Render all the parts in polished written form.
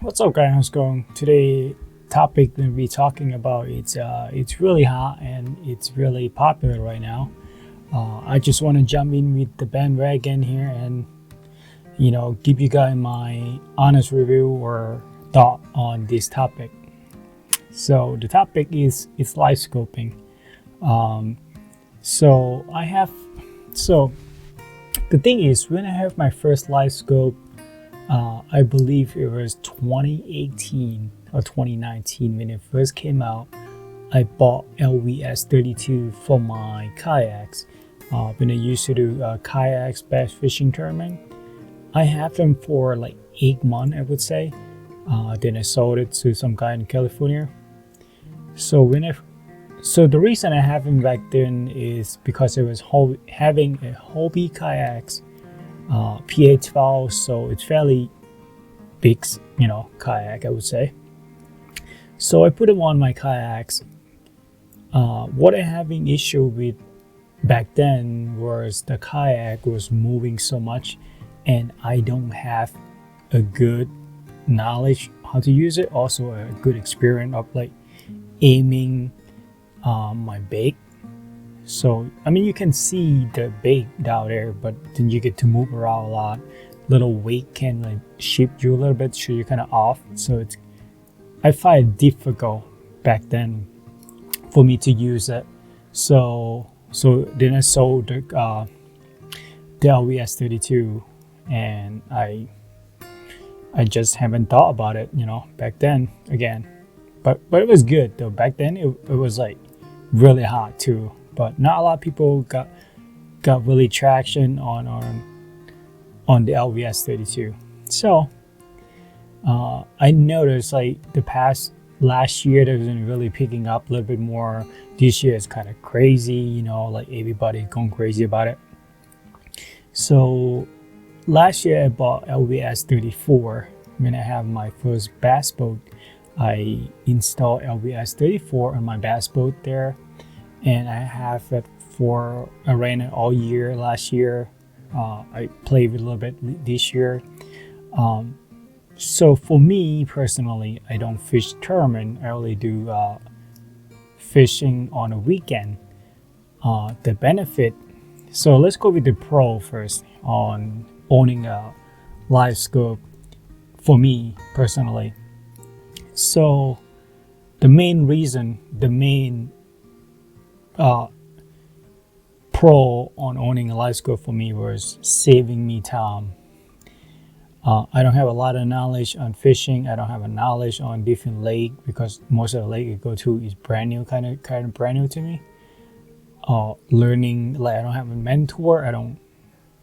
What's up, guys? How's it going? Today topic we'll be talking about it's really hot and it's really popular right now. I just want to jump in with the bandwagon here and give you guys my honest review or thought on this topic. So the topic is live scoping. So the thing is, when I have my first live scope, I believe it was 2018 or 2019 when it first came out. I bought LVS32 for my kayaks. When I used to do KAYAKBASSFISHING tournament, I have them for like 8 months, I would say. Then I sold it to some guy in California. So the reason I have them back then is because I was having a hobby kayaks. PA12, so it's fairly big, kayak, I would say. So I put them on my kayaks. What I having issue with back then was the kayak was moving so much, and I don't have a good knowledge how to use it. Also, a good experience of like aiming my bait. So, I mean, you can see the bait down there, but then you get to move around a lot. Little weight can like shift you a little bit, so you're kind of off. So I find it difficult back then for me to use it. So then I sold the LVS32, and I just haven't thought about it, back then again. But it was good though. Back then it was like really hot too. But not a lot of people got really traction on the LVS32. So I noticed like last year that was really picking up a little bit more. This year is kind of crazy, like everybody going crazy about it. So last year I bought LVS34. When I have my first bass boat, I installed LVS34 on my bass boat there. And I have it I ran it all year last year. I played with a little bit this year. So for me personally, I don't fish tournament. I only do fishing on a weekend. The benefit. So let's go with the pro first on owning a live scope. For me personally, so the main pro on owning a live scope for me was saving me time. I don't have a lot of knowledge on fishing. I don't have a knowledge on different lake because most of the lake I go to is brand new, kind of brand new to me. Learning, like I don't have a mentor.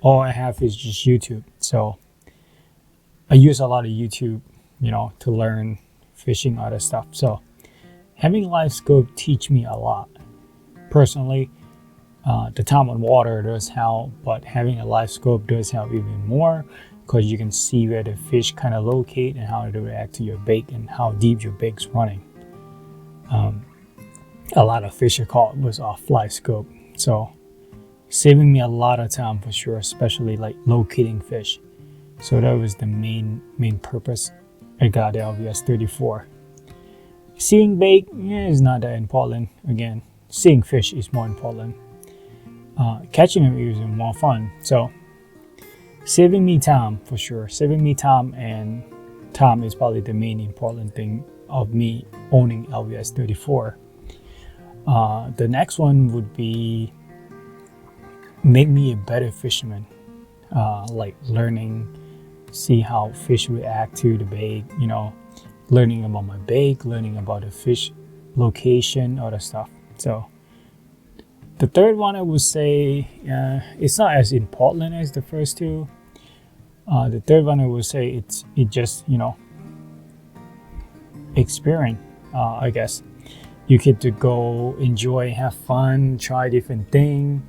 All I have is just YouTube. So I use a lot of YouTube, to learn fishing, other stuff. So having a live scope teach me a lot. Personally, the time on water does help, but having a live scope does help even more because you can see where the fish kind of locate and how to react to your bait and how deep your bait's running. A lot of fish I caught was off live scope, so saving me a lot of time for sure, especially like locating fish. So that was the main purpose I got the LVS34. Seeing bait is not that important. Again, seeing fish is more important. Catching them is more fun. So saving me time for sure. Saving me time, and time is probably the main important thing of me owning LVS34. The next one would be make me a better fisherman. Like learning, see how fish react to the bait, learning about my bait, learning about the fish location, other stuff. So the third one I would say, it's not as important as the first two. The third one I would say it just experience. I guess you get to go enjoy, have fun, try different things.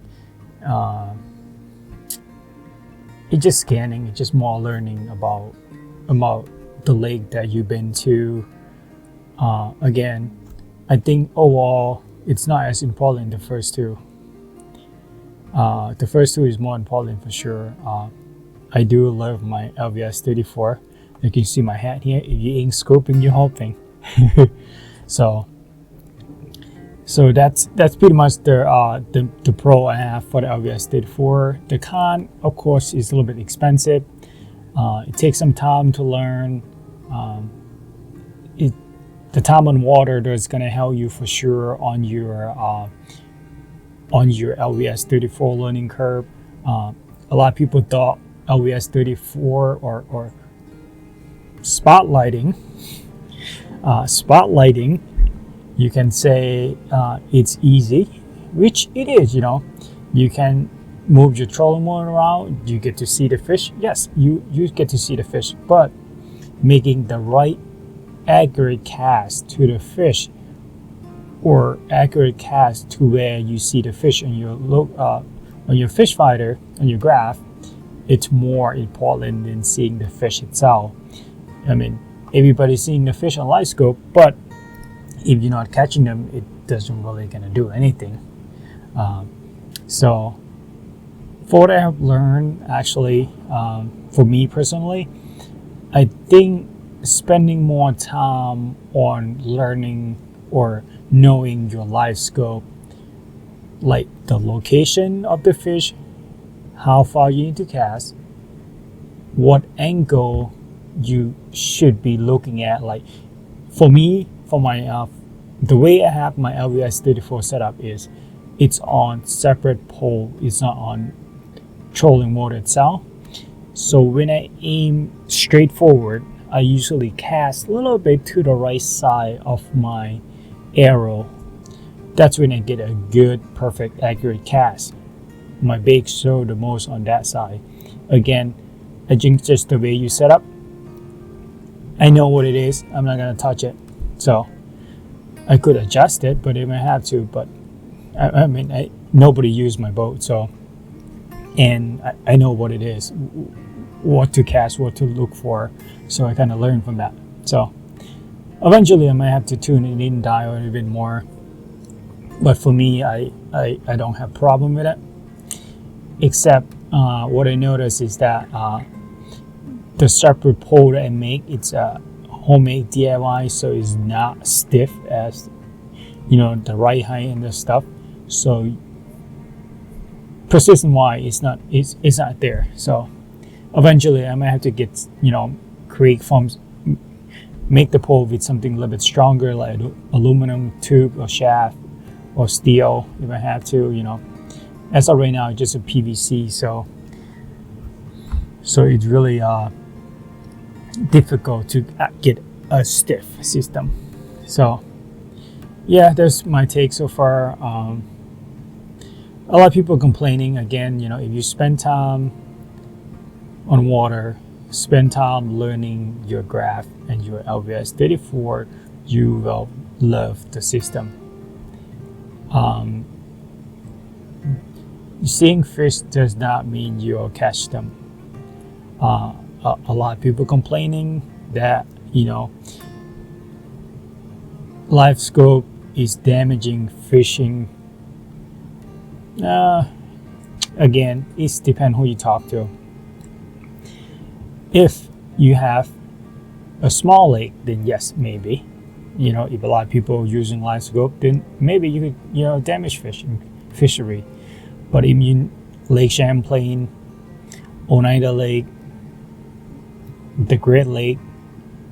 It's just scanning. It's just more learning about the lake that you've been to. Again, I think overall it's not as important the first two. The first two is more important for sure. I do love my LVS34. You can see my hat here. If you ain't scoping, you're hoping. So that's pretty much the pro I have for the LVS 34. The con, of course, is a little bit expensive. It takes some time to learn. The time on water that's gonna help you for sure on your LVS 34 learning curve. A lot of people thought LVS 34 or spotlighting, you can say it's easy, which it is. You know, you can move your trolling motor around, you get to see the fish. Yes, you get to see the fish, but making the right accurate cast to the fish, or accurate cast to where you see the fish on your fish finder, on your graph, it's more important than seeing the fish itself. I mean, everybody's seeing the fish on Livescope, but if you're not catching them, it doesn't really gonna do anything. So for what I have learned, actually, for me personally, I think spending more time on learning or knowing your Livescope, like the location of the fish, how far you need to cast, what angle you should be looking at. Like for me, for my the way I have my LVS 34 setup is it's on separate pole. It's not on trolling motor itself. So when I aim straight forward, I usually cast a little bit to the right side of my arrow. That's when I get a good, perfect, accurate cast. My baits show the most on that side. Again, I think just the way you set up, I know what it is. I'm not gonna touch it. So I could adjust it, but if I have to, but I mean, nobody used my boat, so, and I know what it is, what to cast, what to look for. So I kind of learned from that. So eventually I might have to tune it in, dial it a bit more. But for me, I don't have problem with it. Except what I noticed is that the separate pole that I make, it's a homemade DIY, so it's not stiff as, you know, the right height and the stuff. So persistent wise, it's not there. So eventually I might have to get, you know, create forms, make the pole with something a little bit stronger, like aluminum tube or shaft or steel if I have to, you know. As of right now, it's just a PVC, so it's really difficult to get a stiff system. So yeah, that's my take so far. A lot of people complaining, again, you know, if you spend time on water, spend time learning your graph and your LVS 34, you will love the system. Seeing fish does not mean you'll catch them. A lot of people complaining that, you know, Livescope is damaging fishing. Again, it depends who you talk to. If you have a small lake, then yes, maybe. You know, if a lot of people are using Livescope, then maybe you could, you know, damage fishery. But if you Lake Champlain, Oneida Lake, the Great Lake,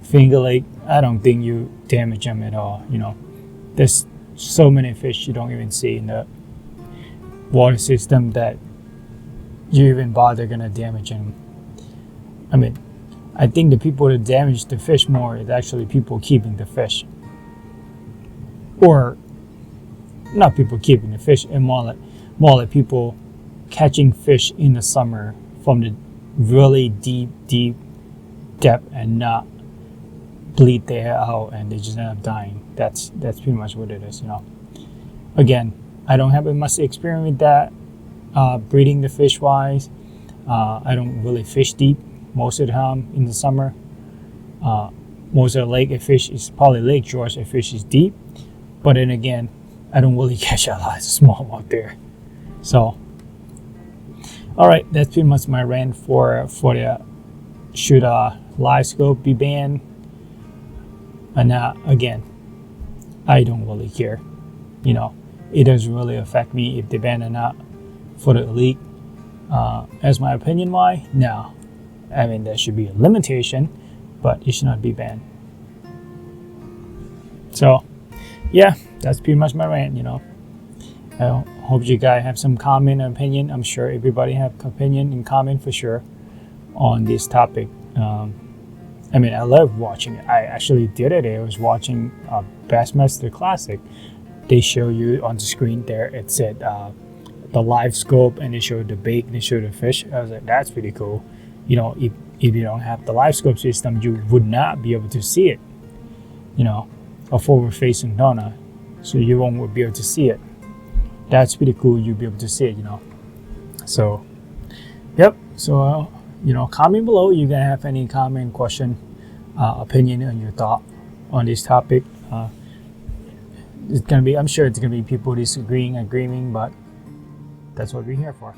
Finger Lake, I don't think you damage them at all. You know, there's so many fish you don't even see in the water system that you even bother gonna damage them. I mean, I think the people that damage the fish more is actually people keeping the fish, or not people keeping the fish, and more like people catching fish in the summer from the really deep depth and not bleed their hair out, and they just end up dying. That's pretty much what it is, you know. Again, I don't have much experience with that, breeding the fish wise. I don't really fish deep most of the time in the summer. Most of the lake I fish is probably Lake George. I fish is deep, but then again, I don't really catch a lot of smallmouth there. So, all right, that's pretty much my rant for the should Livescope be banned or not, again, I don't really care. You know, it doesn't really affect me if they ban or not for the elite. As my opinion, why? No. I mean, there should be a limitation, but it should not be banned. So, yeah, that's pretty much my rant, you know. I hope you guys have some comment or opinion. I'm sure everybody have opinion and comment for sure on this topic. I mean, I love watching it. I actually the other day I was watching Bassmaster Classic. They show you on the screen there. It said the live scope, and they showed the bait and they showed the fish. I was like, that's pretty cool. You know, if you don't have the live scope system, you would not be able to see it. You know, a forward facing donor, so you won't be able to see it. That's pretty cool. You'll be able to see it. You know, so yep. So you know, comment below. You can have any comment, question, opinion, and your thought on this topic. It's gonna be, I'm sure it's gonna be people disagreeing, agreeing, but that's what we're here for.